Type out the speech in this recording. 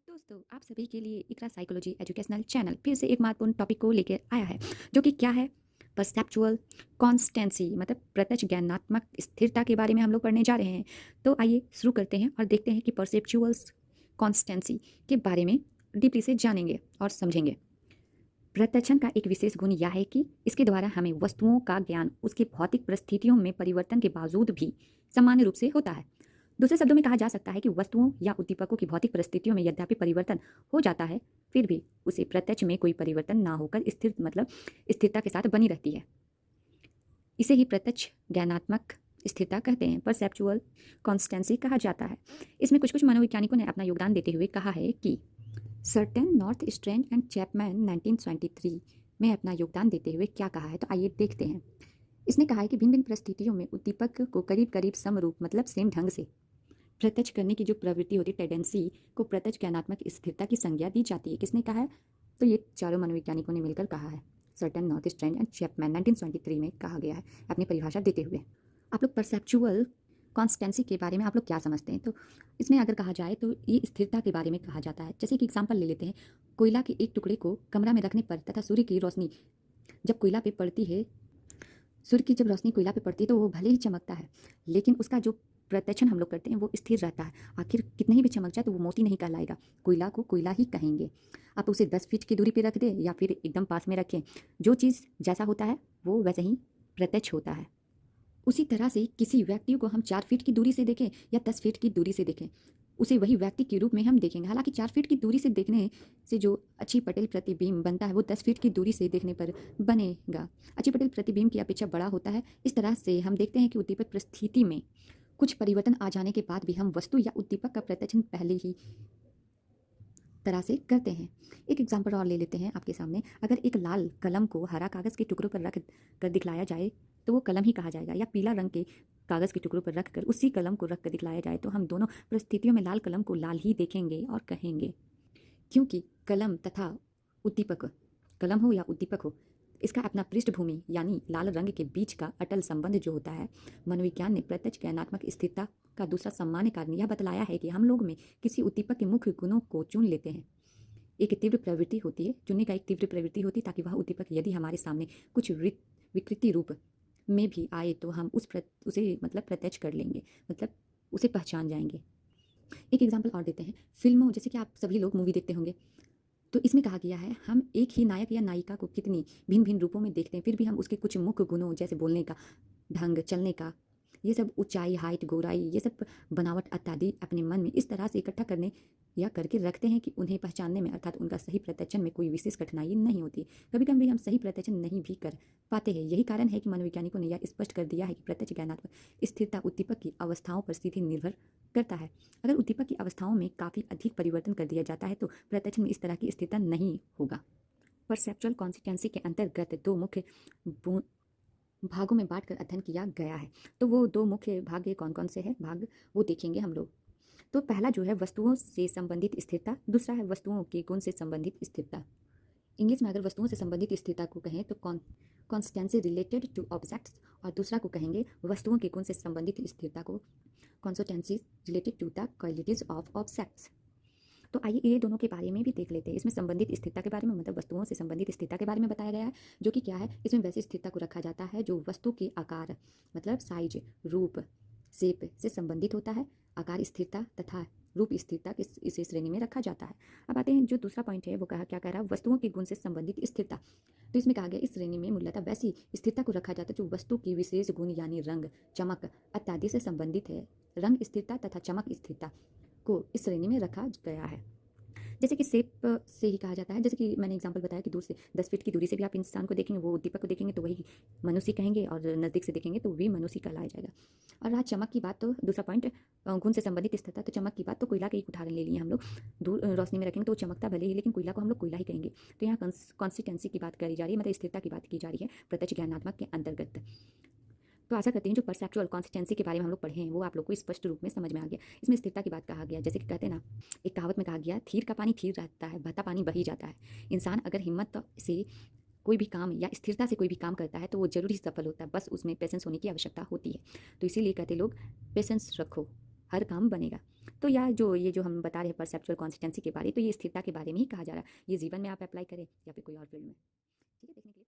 दोस्तों, आप सभी के लिए इकरा साइकोलॉजी एजुकेशनल चैनल फिर से एक महत्वपूर्ण टॉपिक को लेकर आया है, जो कि क्या है? परसेप्चुअल कॉन्स्टेंसी, मतलब प्रत्यक्ष ज्ञानात्मक स्थिरता के बारे में हम लोग पढ़ने जा रहे हैं। तो आइए शुरू करते हैं और देखते हैं कि परसेप्चुअल कॉन्स्टेंसी के बारे में डीपली से जानेंगे और समझेंगे। प्रत्यक्षण का एक विशेष गुण यह है कि इसके द्वारा हमें वस्तुओं का ज्ञान उसकी भौतिक परिस्थितियों में परिवर्तन के बावजूद भी सामान्य रूप से होता है। दूसरे शब्दों में कहा जा सकता है कि वस्तुओं या उद्दीपकों की भौतिक परिस्थितियों में यद्यपि परिवर्तन हो जाता है, फिर भी उसे प्रत्यक्ष में कोई परिवर्तन ना होकर स्थिर मतलब स्थिरता के साथ बनी रहती है। इसे ही प्रत्यक्ष ज्ञानात्मक स्थिरता कहते हैं, परसेप्चुअल कॉन्स्टेंसी कहा जाता है। इसमें कुछ कुछ मनोवैज्ञानिकों ने अपना योगदान देते हुए कहा है कि certain north strange and Chapman 1923 में अपना योगदान देते हुए क्या कहा है, तो आइए देखते हैं। इसने कहा है कि भिन्न भिन्न परिस्थितियों में उद्दीपक को करीब करीब समरूप मतलब सेम ढंग से प्रत्यक्ष करने की जो प्रवृत्ति होती है, टेंडेंसी को प्रत्यक्ष ज्ञानात्मक स्थिरता की संज्ञा दी जाती है। किसने कहा है? तो ये चारों मनोवैज्ञानिकों ने मिलकर कहा है। Certain north strange and Chapman 1923 में कहा गया है अपनी परिभाषा देते हुए। आप लोग परसेप्चुअल कॉन्स्टेंसी के बारे में आप लोग क्या समझते हैं? तो इसमें अगर कहा जाए तो ये स्थिरता के बारे में कहा जाता है। जैसे कि एग्जाम्पल ले लेते हैं, कोयला के एक टुकड़े को कमरा में रखने पर तथा सूर्य की रोशनी जब कोयला पे पड़ती है, सूर्य की जब रोशनी कोयला पे पड़ती है तो वो भले ही चमकता है, लेकिन उसका जो प्रत्यक्षण हम लोग करते हैं वो स्थिर रहता है। आखिर कितने ही भी चमक जाए तो वो मोती नहीं कहलाएगा, कोयला को कोयला ही कहेंगे। आप उसे 10 फीट की दूरी पे रख दें या फिर एकदम पास में रखें, जो चीज़ जैसा होता है वो वैसे ही प्रत्यक्ष होता है। उसी तरह से किसी व्यक्ति को हम 4 फीट की दूरी से देखें या 10 फीट की दूरी से देखें, उसे वही व्यक्ति के रूप में हम देखेंगे। हालांकि 4 फीट की दूरी से देखने से जो अच्छी पटेल प्रतिबिंब बनता है वो 10 फीट की दूरी से देखने पर बनेगा। अच्छी पटेल प्रतिबिंब की अपेक्षा बड़ा होता है। इस तरह से हम देखते हैं कि उद्दीपक परिस्थिति में कुछ परिवर्तन आ जाने के बाद भी हम वस्तु या उद्दीपक का प्रत्यक्षण पहले ही तरह से करते हैं। एक एग्जाम्पल और ले लेते हैं आपके सामने। अगर एक लाल कलम को हरा कागज़ के टुकड़ों पर रख कर दिखलाया जाए तो वो कलम ही कहा जाएगा, या पीला रंग के कागज़ के टुकड़ों पर रख कर उसी कलम को रख कर दिखलाया जाए तो हम दोनों परिस्थितियों में लाल कलम को लाल ही देखेंगे और कहेंगे, क्योंकि कलम तथा उद्दीपक, कलम हो या उद्दीपक हो, इसका अपना पृष्ठभूमि यानी लाल रंग के बीच का अटल संबंध जो होता है। मनोविज्ञान ने प्रत्यक्ष ज्ञानात्मक स्थिरता का दूसरा सामान्य कारण यह बतलाया है कि हम लोग में किसी उद्दीपक के मुख्य गुणों को चुन लेते हैं। एक तीव्र प्रवृत्ति होती है, चुनने का एक तीव्र प्रवृत्ति होती है, ताकि वह उद्दीपक यदि हमारे सामने कुछ विकृति रूप में भी आए तो हम उसे मतलब प्रत्यक्ष कर लेंगे, मतलब उसे पहचान जाएंगे। एक एग्जाम्पल और देते हैं। फिल्मों, जैसे कि आप सभी लोग मूवी देखते होंगे, तो इसमें कहा गया है हम एक ही नायक या नायिका को कितनी भिन्न भिन्न रूपों में देखते हैं, फिर भी हम उसके कुछ मुख्य गुणों जैसे बोलने का ढंग, चलने का, ये सब ऊंचाई, हाइट, गोराई, ये सब बनावट इत्यादि अपने मन में इस तरह से इकट्ठा करने या करके रखते हैं कि उन्हें पहचानने में अर्थात उनका सही प्रत्यक्षण में कोई विशेष कठिनाई नहीं होती। कभी कभी हम सही प्रत्यक्षण नहीं भी कर पाते हैं। यही कारण है कि मनोवैज्ञानिकों ने यह स्पष्ट कर दिया है कि प्रत्यक्ष ज्ञानात्मक स्थिरता उद्दीपक की अवस्थाओं पर सीधे निर्भर करता है। अगर उद्दीपक की अवस्थाओं में काफ़ी अधिक परिवर्तन कर दिया जाता है तो प्रत्यक्ष में इस तरह की स्थिरता नहीं होगा। परसेप्चुअल कॉन्सिस्टेंसी के अंतर्गत दो मुख्य भागों में बांटकर अध्ययन किया गया है। तो वो दो मुख्य भाग कौन कौन से हैं भाग, वो देखेंगे हम लोग। तो पहला जो है वस्तुओं से संबंधित स्थिरता, दूसरा है वस्तुओं के गुण से संबंधित स्थिरता। इंग्लिश में अगर वस्तुओं से संबंधित स्थिरता को कहें तो कॉन्स्टेंसी रिलेटेड टू ऑब्जेक्ट्स, और दूसरा को कहेंगे वस्तुओं के गुण से संबंधित स्थिरता को constancy related to the qualities of objects. तो आइए ये दोनों के बारे में भी देख लेते हैं। इसमें संबंधित स्थिरता के बारे में, मतलब वस्तुओं से संबंधित स्थिरता के बारे में बताया गया है, जो कि क्या है, इसमें वैसी स्थिरता को रखा जाता है जो वस्तु के आकार मतलब साइज, रूप, शेप से संबंधित होता है। आकार स्थिरता तथा रूप स्थिरता के इसे श्रेणी में रखा जाता है। अब आते हैं जो दूसरा पॉइंट है, वो क्या कह रहा है, वस्तुओं के गुण से संबंधित स्थिरता। तो इसमें कहा गया इस श्रेणी में मूलतः वैसी स्थिरता को रखा जाता है जो वस्तु की विशेष गुण यानी रंग, चमक इत्यादि से संबंधित है। रंग स्थिरता तथा चमक स्थिरता को इस श्रेणी में रखा गया है। जैसे कि शेप से ही कहा जाता है, जैसे कि मैंने एग्जांपल बताया कि दूर से 10 फीट की दूरी से भी आप इंसान को देखेंगे, वो उद्दीपक को देखेंगे तो वही मनुष्य कहेंगे, और नज़दीक से देखेंगे तो वही मनुष्य कहलाया जाएगा। और रहा चमक की बात, तो दूसरा पॉइंट गुण से संबंधित स्थिरता। तो चमक की बात, तो कोयला का एक उदाहरण ले लिए हम लोग, दूर रोशनी में रखेंगे तो चमकता भले ही, लेकिन कोयला को हम लोग कोयला ही कहेंगे। तो यहाँ कॉन्सिस्टेंसी की बात करी जा रही है, मतलब स्थिरता की बात की जा रही है प्रत्यक्ष ज्ञानात्मक के अंतर्गत। तो आशा करते हैं जो परसेप्चुअल कॉन्सिस्टेंसी के बारे में हम लोग पढ़े हैं वो आप लोग को स्पष्ट रूप में समझ में आ गया। इसमें स्थिरता की बात कहा गया, जैसे कि कहते हैं ना, एक कहावत में कहा गया, थीर का पानी थीर रहता है, बहता पानी बही जाता है। इंसान अगर हिम्मत से कोई भी काम या स्थिरता से कोई भी काम करता है तो वो जरूर ही सफल होता है, बस उसमें पेशेंस होने की आवश्यकता होती है। तो इसीलिए कहते लोग पेशेंस रखो, हर काम बनेगा। तो ये जो हम बता रहे हैं परसेप्चुअल कंसिस्टेंसी के बारे, तो ये स्थिरता के बारे में ही कहा जा रहा है। ये जीवन में आप अप्लाई करें या फिर कोई और फील्ड में। ठीक है, देखने के लिए